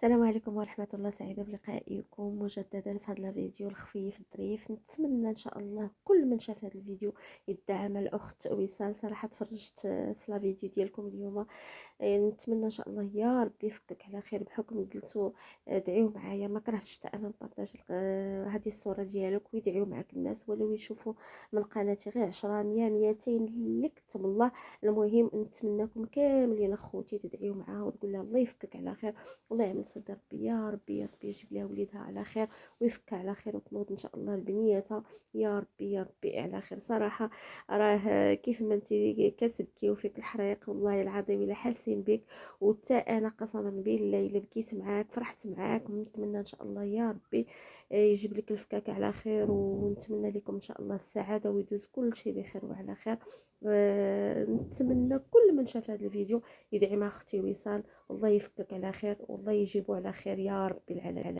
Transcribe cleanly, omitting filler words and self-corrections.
السلام عليكم ورحمة الله، سعيدة بلقائكم مجددا في هذا الفيديو الخفيف الظريف. نتمنى ان شاء الله كل من شاف هذا الفيديو يدعم الاخت وصال. صراحة تفرجت في الفيديو ديالكم اليوم، نتمنى ان شاء الله يا ربي يفكك على خير بحكم قلتوا. دعيو معايا، ما كرهتش حتى انا نبارطاج هذه الصورة ديالك، ويدعيو معاك الناس ولو يشوفوا من قناتي غير 10 100 200 اللي كتب الله. المهم نتمنىكم كاملين اخوتي تدعيو معاها وتقول لها الله يفكك على خير، والله يعمل صدر ربي، يا ربي يا ربي يجيب لها وليدها على خير ويفك على خير وتنوض ان شاء الله البنيته. يا ربي يا ربي على خير. صراحه راه كيف ما انت كتبكي وفيك الحريق، والله العظيم الا حاسين بك، وتا انا قسما بالله الا بكيت معاك فرحت معاك. ونتمنى ان شاء الله يا ربي يجيب لك الفكاك على خير، ونتمنى لكم ان شاء الله السعاده ويدوز كل شيء بخير وعلى خير. نتمنى كل من شاف هذا الفيديو يدعي مع اختي وصال، والله يفكك على خير والله يجيبه على خير يا رب العالمين.